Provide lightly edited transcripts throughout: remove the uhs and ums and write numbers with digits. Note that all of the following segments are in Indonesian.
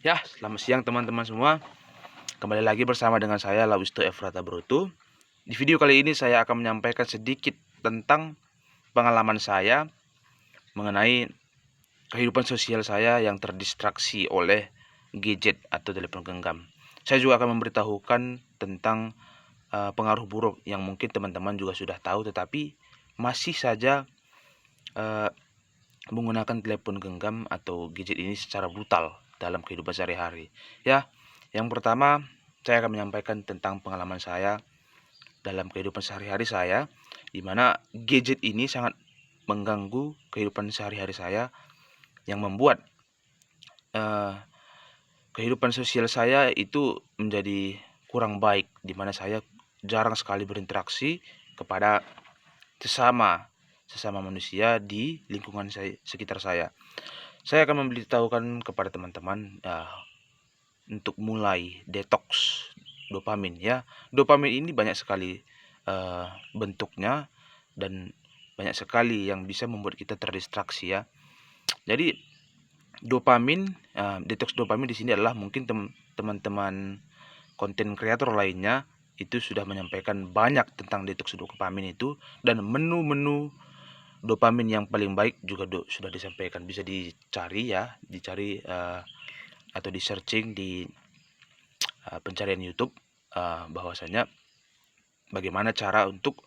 Ya, selamat siang teman-teman semua. Kembali lagi bersama dengan saya Lawisto Efrata Broto. Di video kali ini saya akan menyampaikan sedikit tentang pengalaman saya mengenai kehidupan sosial saya yang terdistraksi oleh gadget atau telepon genggam. Saya juga akan memberitahukan tentang pengaruh buruk yang mungkin teman-teman juga sudah tahu, tetapi masih saja uh, menggunakan telepon genggam atau gadget ini secara brutal dalam kehidupan sehari-hari. Ya, yang pertama saya akan menyampaikan tentang pengalaman saya dalam kehidupan sehari-hari saya, di mana gadget ini sangat mengganggu kehidupan sehari-hari saya yang membuat kehidupan sosial saya itu menjadi kurang baik, di mana saya jarang sekali berinteraksi kepada sesama manusia di lingkungan sekitar saya. Saya akan memberitahukan kepada teman-teman untuk mulai detox dopamin ya. Dopamin ini banyak sekali bentuknya dan banyak sekali yang bisa membuat kita terdistraksi ya. Jadi dopamin, detox dopamin di sini adalah mungkin teman-teman konten kreator lainnya itu sudah menyampaikan banyak tentang detox dopamin itu, dan menu-menu dopamin yang paling baik juga sudah disampaikan. Bisa dicari ya, atau di searching di pencarian YouTube bahwasanya bagaimana cara untuk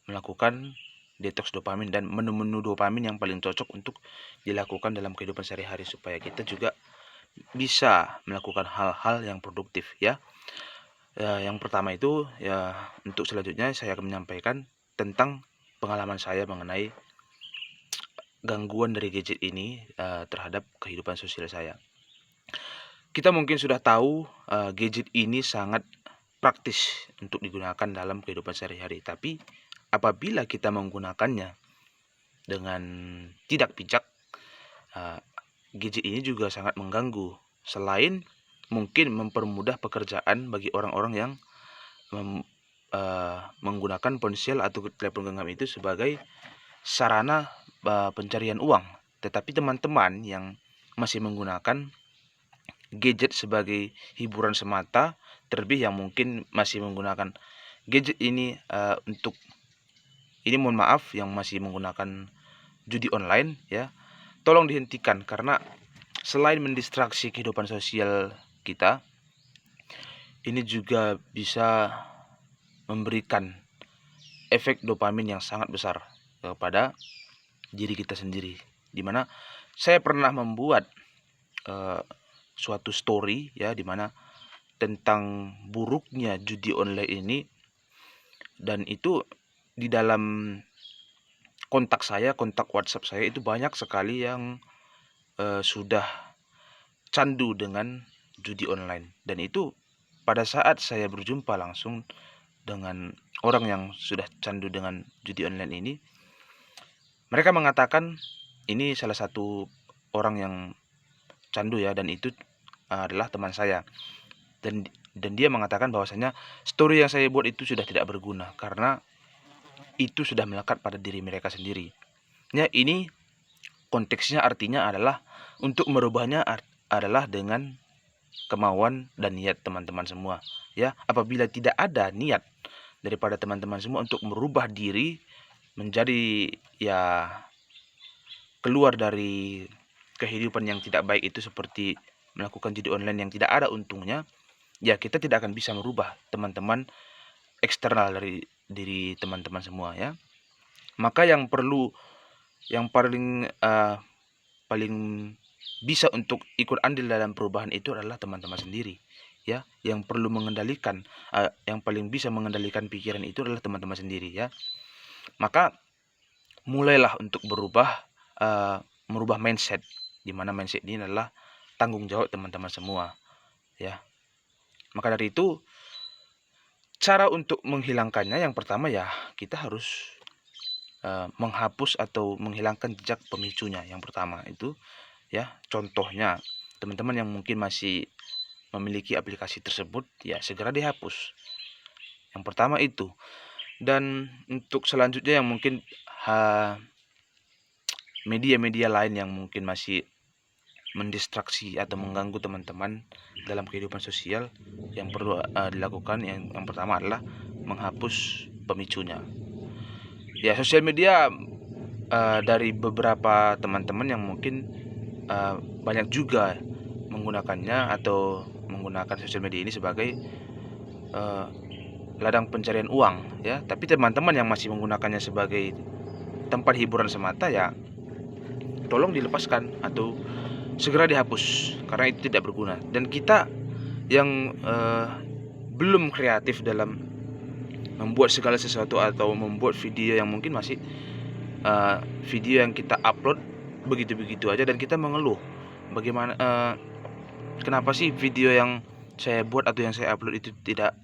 melakukan detox dopamin dan menu-menu dopamin yang paling cocok untuk dilakukan dalam kehidupan sehari-hari supaya kita juga bisa melakukan hal-hal yang produktif ya. Yang pertama itu ya, untuk selanjutnya saya akan menyampaikan tentang pengalaman saya mengenai gangguan dari gadget ini terhadap kehidupan sosial saya. Kita mungkin sudah tahu gadget ini sangat praktis untuk digunakan dalam kehidupan sehari-hari, tapi apabila kita menggunakannya dengan tidak bijak, gadget ini juga sangat mengganggu. Selain mungkin mempermudah pekerjaan bagi orang-orang yang menggunakan ponsel atau telepon genggam itu sebagai sarana pencarian uang, tetapi teman-teman yang masih menggunakan gadget sebagai hiburan semata, terlebih yang mungkin masih menggunakan gadget ini mohon maaf, yang masih menggunakan judi online ya, tolong dihentikan, karena selain mendistraksi kehidupan sosial kita, ini juga bisa memberikan efek dopamin yang sangat besar kepada diri kita sendiri. Dimana saya pernah membuat suatu story ya, dimana tentang buruknya judi online ini, dan itu di dalam kontak WhatsApp saya itu banyak sekali yang sudah candu dengan judi online. Dan itu pada saat saya berjumpa langsung dengan orang yang sudah candu dengan judi online ini, mereka mengatakan ini salah satu orang yang candu ya, dan itu adalah teman saya. Dan dia mengatakan bahwasanya story yang saya buat itu sudah tidak berguna karena itu sudah melekat pada diri mereka sendiri. Ya, ini konteksnya artinya adalah untuk merubahnya adalah dengan kemauan dan niat teman-teman semua. Ya, apabila tidak ada niat daripada teman-teman semua untuk merubah diri menjadi ya keluar dari kehidupan yang tidak baik itu, seperti melakukan judi online yang tidak ada untungnya, ya kita tidak akan bisa merubah teman-teman eksternal dari diri teman-teman semua ya. Maka yang paling bisa untuk ikut andil dalam perubahan itu adalah teman-teman sendiri ya. Yang perlu mengendalikan, yang paling bisa mengendalikan pikiran itu adalah teman-teman sendiri ya. Maka mulailah untuk merubah mindset, di mana mindset ini adalah tanggung jawab teman-teman semua ya. Maka dari itu, cara untuk menghilangkannya yang pertama ya, kita harus menghapus atau menghilangkan jejak pemicunya. Yang pertama itu ya, contohnya teman-teman yang mungkin masih memiliki aplikasi tersebut ya segera dihapus. Yang pertama itu. Dan untuk selanjutnya yang mungkin media-media lain yang mungkin masih mendistraksi atau mengganggu teman-teman dalam kehidupan sosial, yang perlu dilakukan yang pertama adalah menghapus pemicunya. Ya, sosial media dari beberapa teman-teman yang mungkin banyak juga menggunakannya atau menggunakan sosial media ini sebagai ladang pencarian uang, ya. Tapi teman-teman yang masih menggunakannya sebagai tempat hiburan semata, ya tolong dilepaskan atau segera dihapus karena itu tidak berguna. Dan kita yang belum kreatif dalam membuat segala sesuatu atau membuat video yang mungkin masih video yang kita upload begitu-begitu aja dan kita mengeluh bagaimana kenapa sih video yang saya buat atau yang saya upload itu tidak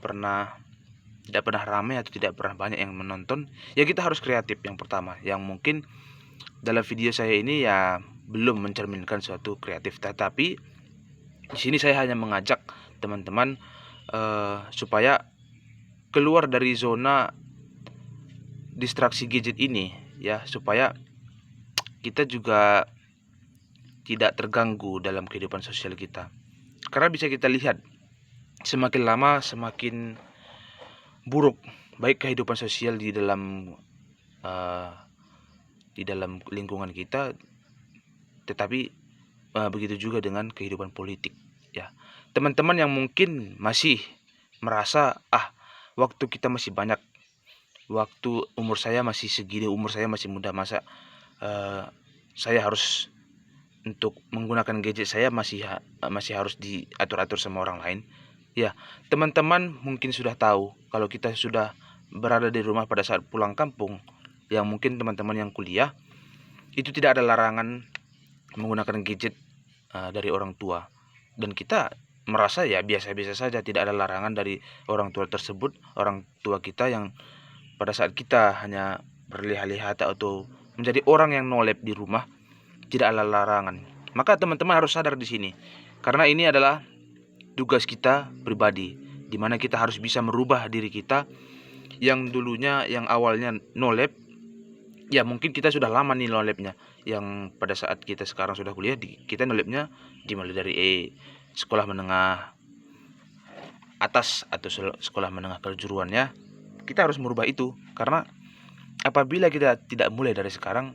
pernah ramai atau tidak pernah banyak yang menonton. Ya, kita harus kreatif yang pertama. Yang mungkin dalam video saya ini ya belum mencerminkan suatu kreatif, tetapi di sini saya hanya mengajak teman-teman supaya keluar dari zona distraksi gadget ini, ya, supaya kita juga tidak terganggu dalam kehidupan sosial kita. Karena bisa kita lihat semakin lama semakin buruk baik kehidupan sosial di dalam lingkungan kita, tetapi begitu juga dengan kehidupan politik, ya. Teman-teman yang mungkin masih merasa waktu kita masih banyak, waktu umur saya masih segini, umur saya masih muda, masa saya harus untuk menggunakan gadget saya masih harus diatur-atur sama orang lain. Ya, teman-teman mungkin sudah tahu kalau kita sudah berada di rumah pada saat pulang kampung, yang mungkin teman-teman yang kuliah itu tidak ada larangan menggunakan gadget dari orang tua, dan kita merasa ya biasa-biasa saja, tidak ada larangan dari orang tua tersebut, orang tua kita yang pada saat kita hanya berleha-leha atau menjadi orang yang nolep di rumah, tidak ada larangan. Maka teman-teman harus sadar di sini, karena ini adalah tugas kita pribadi, di mana kita harus bisa merubah diri kita yang dulunya, yang awalnya nolep. Ya, mungkin kita sudah lama nih nolepnya, yang pada saat kita sekarang sudah kuliah, kita nolepnya dimulai dari sekolah menengah atas atau sekolah menengah kejuruannya. Kita harus merubah itu, karena apabila kita tidak mulai dari sekarang,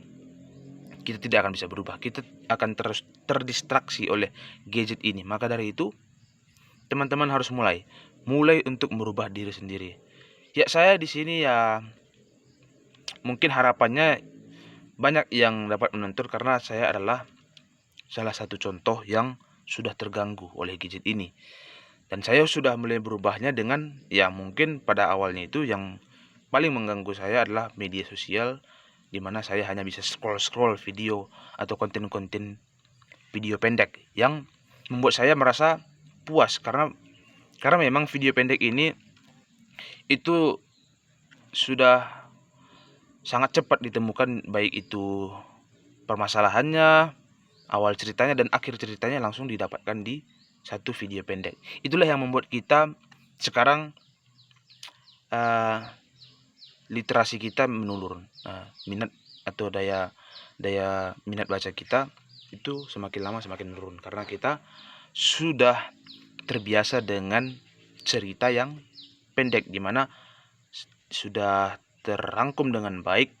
kita tidak akan bisa berubah. Kita akan terus terdistraksi oleh gadget ini. Maka dari itu, teman-teman harus mulai untuk merubah diri sendiri. Ya, saya di sini ya mungkin harapannya banyak yang dapat menonton, karena saya adalah salah satu contoh yang sudah terganggu oleh gadget ini. Dan saya sudah mulai berubahnya dengan, ya mungkin pada awalnya itu yang paling mengganggu saya adalah media sosial, di mana saya hanya bisa scroll video atau konten-konten video pendek yang membuat saya merasa puas, karena memang video pendek ini itu sudah sangat cepat ditemukan, baik itu permasalahannya, awal ceritanya, dan akhir ceritanya langsung didapatkan di satu video pendek. Itulah yang membuat kita sekarang literasi kita menurun, minat atau daya minat baca kita itu semakin lama semakin menurun, karena kita sudah terbiasa dengan cerita yang pendek, di mana sudah terangkum dengan baik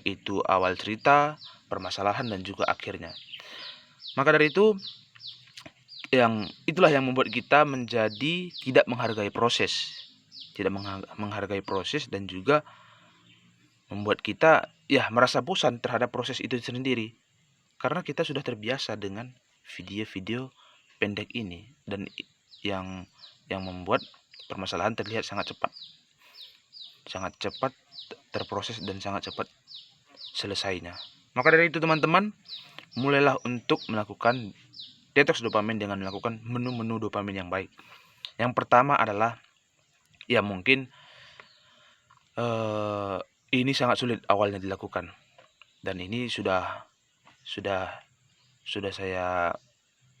itu awal cerita, permasalahan, dan juga akhirnya. Maka dari itu, itulah yang membuat kita menjadi tidak menghargai proses, dan juga membuat kita ya merasa bosan terhadap proses itu sendiri, karena kita sudah terbiasa dengan video-video pendek ini, dan yang membuat permasalahan terlihat sangat cepat terproses dan sangat cepat selesainya. Maka dari itu, teman-teman, mulailah untuk melakukan detox dopamin dengan melakukan menu-menu dopamin yang baik. Yang pertama adalah, ya mungkin ini sangat sulit awalnya dilakukan, dan ini sudah saya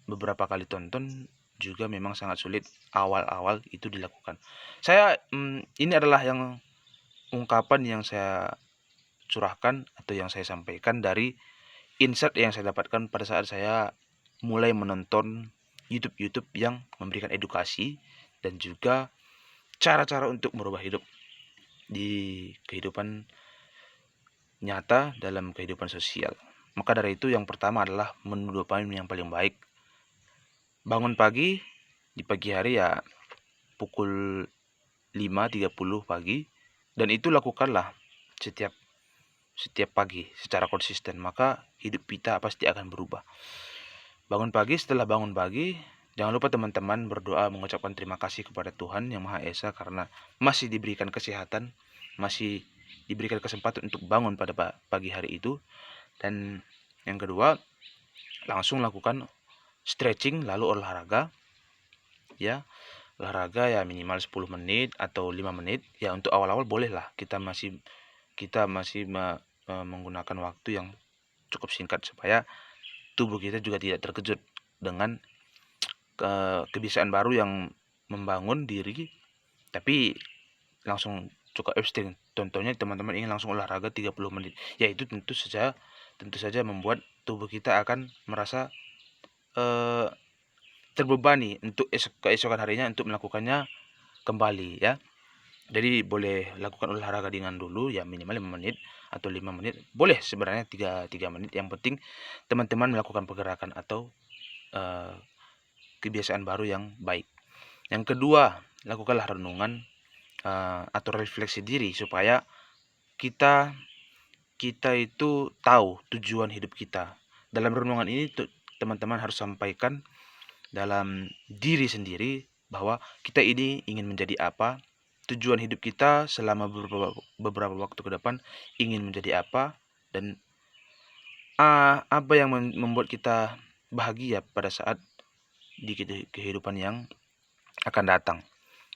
beberapa kali tonton juga, memang sangat sulit awal-awal itu dilakukan. Saya ini adalah yang ungkapan yang saya curahkan atau yang saya sampaikan dari insight yang saya dapatkan pada saat saya mulai menonton YouTube yang memberikan edukasi dan juga cara-cara untuk merubah hidup di kehidupan nyata dalam kehidupan sosial. Maka dari itu yang pertama adalah menu dopamin yang paling baik. Bangun pagi, di pagi hari ya pukul 5.30 pagi, dan itu lakukanlah setiap pagi secara konsisten, maka hidup kita pasti akan berubah. Bangun pagi, setelah bangun pagi, jangan lupa teman-teman berdoa mengucapkan terima kasih kepada Tuhan Yang Maha Esa karena masih diberikan kesehatan, masih diberikan kesempatan untuk bangun pada pagi hari itu. Dan yang kedua, langsung lakukan stretching lalu olahraga. Ya, olahraga ya minimal 10 menit atau 5 menit. Ya untuk awal-awal bolehlah kita masih menggunakan waktu yang cukup singkat supaya tubuh kita juga tidak terkejut dengan kebiasaan baru yang membangun diri, tapi langsung cukup ekstrim. Contohnya teman-teman ingin langsung olahraga 30 menit, yaitu tentu saja membuat tubuh kita akan merasa terbebani untuk keesokan harinya untuk melakukannya kembali ya. Jadi boleh lakukan olahraga ringan dulu ya minimal 5 menit atau 5 menit. Boleh sebenarnya 3 menit. Yang penting teman-teman melakukan pergerakan atau kebiasaan baru yang baik. Yang kedua, lakukanlah renungan atau refleksi diri supaya kita itu tahu tujuan hidup kita. Dalam renungan ini teman-teman harus sampaikan dalam diri sendiri bahwa kita ini ingin menjadi apa, tujuan hidup kita selama beberapa waktu ke depan ingin menjadi apa, dan apa yang membuat kita bahagia pada saat di kehidupan yang akan datang.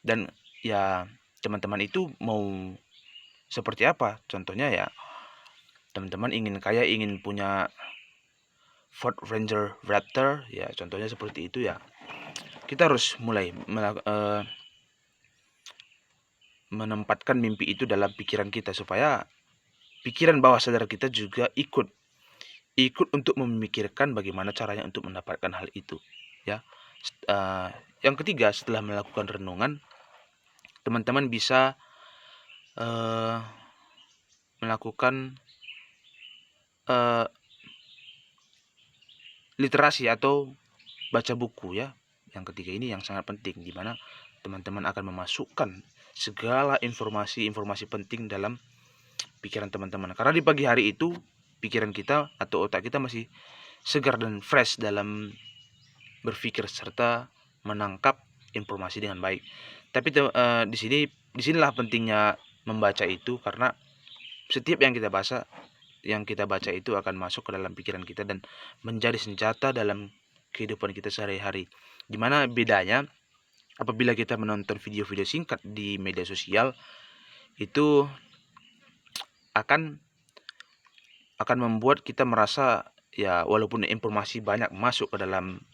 Dan ya teman-teman itu mau seperti apa? Contohnya ya teman-teman ingin kaya, ingin punya Ford Ranger Raptor, ya contohnya seperti itu ya. Kita harus mulai menempatkan mimpi itu dalam pikiran kita supaya pikiran bawah sadar kita juga ikut untuk memikirkan bagaimana caranya untuk mendapatkan hal itu ya. Yang ketiga, setelah melakukan renungan, teman-teman bisa melakukan literasi atau baca buku ya. Yang ketiga ini yang sangat penting, di mana teman-teman akan memasukkan segala informasi penting dalam pikiran teman-teman. Karena di pagi hari itu pikiran kita atau otak kita masih segar dan fresh dalam berpikir serta menangkap informasi dengan baik. Tapi disinilah pentingnya membaca itu, karena setiap yang kita baca itu akan masuk ke dalam pikiran kita dan menjadi senjata dalam kehidupan kita sehari-hari. Dimana bedanya apabila kita menonton video-video singkat di media sosial, itu akan membuat kita merasa ya walaupun informasi banyak masuk ke dalam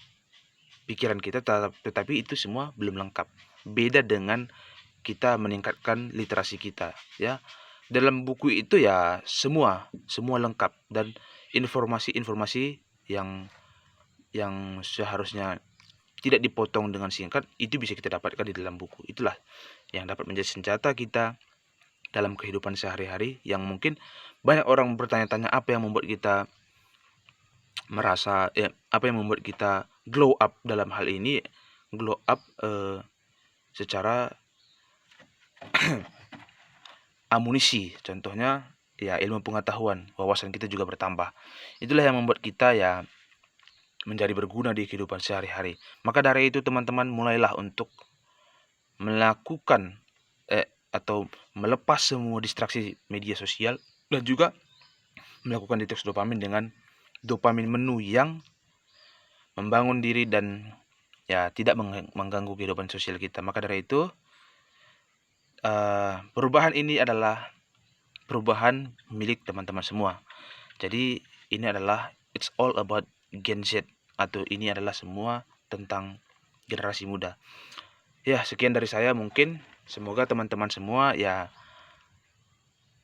pikiran kita, tetapi itu semua belum lengkap. Beda dengan kita meningkatkan literasi kita ya. Dalam buku itu ya semua lengkap, dan informasi-informasi yang seharusnya tidak dipotong dengan singkat itu bisa kita dapatkan di dalam buku. Itulah yang dapat menjadi senjata kita dalam kehidupan sehari-hari, yang mungkin banyak orang bertanya-tanya apa yang membuat kita merasa apa yang membuat kita glow up dalam hal ini. Glow up secara amunisi, contohnya ya ilmu pengetahuan, wawasan kita juga bertambah. Itulah yang membuat kita ya menjadi berguna di kehidupan sehari-hari. Maka dari itu teman-teman mulailah untuk melakukan atau melepas semua distraksi media sosial, dan juga melakukan detox dopamin dengan dopamin menu yang membangun diri dan ya tidak mengganggu kehidupan sosial kita. Maka dari itu perubahan ini adalah perubahan milik teman-teman semua. Jadi ini adalah it's all about Gen Z, atau ini adalah semua tentang generasi muda. Ya, sekian dari saya mungkin. Semoga teman-teman semua ya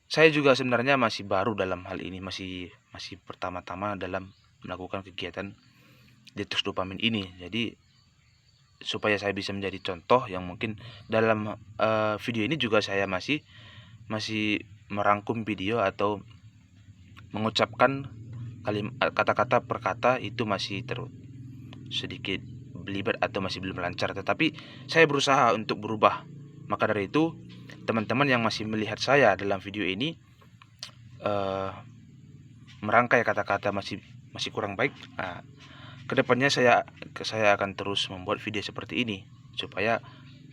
saya juga sebenarnya masih baru dalam hal ini, masih pertama-tama dalam melakukan kegiatan detox dopamin ini. Jadi supaya saya bisa menjadi contoh yang mungkin dalam video ini juga saya masih merangkum video atau mengucapkan kata-kata per kata itu masih sedikit belibet atau masih belum lancar, tetapi saya berusaha untuk berubah. Maka dari itu, teman-teman yang masih melihat saya dalam video ini merangkai kata-kata masih kurang baik, nah, kedepannya saya akan terus membuat video seperti ini supaya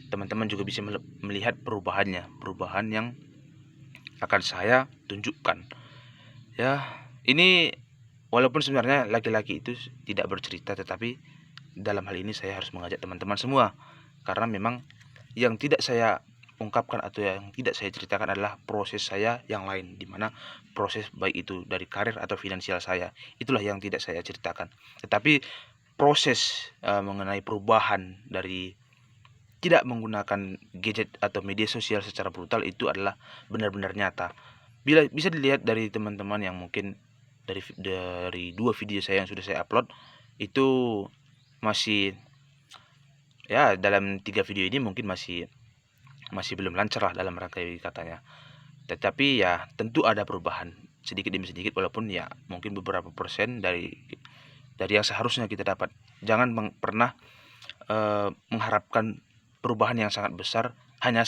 teman-teman juga bisa melihat perubahan yang akan saya tunjukkan. Ya, ini walaupun sebenarnya laki-laki itu tidak bercerita, tetapi dalam hal ini saya harus mengajak teman-teman semua, karena memang yang tidak saya ungkapkan atau yang tidak saya ceritakan adalah proses saya yang lain, dimana proses baik itu dari karir atau finansial saya, itulah yang tidak saya ceritakan. Tetapi proses mengenai perubahan dari tidak menggunakan gadget atau media sosial secara brutal itu adalah benar-benar nyata. Bisa dilihat dari teman-teman yang mungkin dari 2 video saya yang sudah saya upload itu masih, ya, dalam 3 video ini mungkin masih belum lancar lah dalam rangkai katanya. Tetapi ya tentu ada perubahan sedikit demi sedikit, walaupun ya mungkin beberapa persen dari yang seharusnya kita dapat. Jangan pernah mengharapkan perubahan yang sangat besar hanya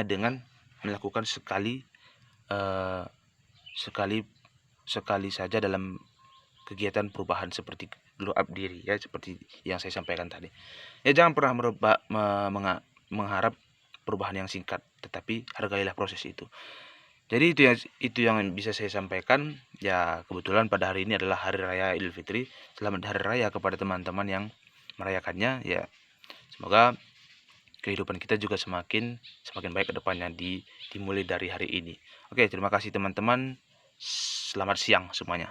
dengan melakukan sekali saja dalam kegiatan perubahan seperti glow up diri, ya, seperti yang saya sampaikan tadi. Ya, jangan pernah mengharap perubahan yang singkat, tetapi hargailah proses itu. Jadi itu yang bisa saya sampaikan. Ya, kebetulan pada hari ini adalah Hari Raya Idul Fitri. Selamat Hari Raya kepada teman-teman yang merayakannya. Ya, semoga kehidupan kita juga semakin baik ke depannya dimulai dari hari ini. Oke, terima kasih teman-teman. Selamat siang semuanya.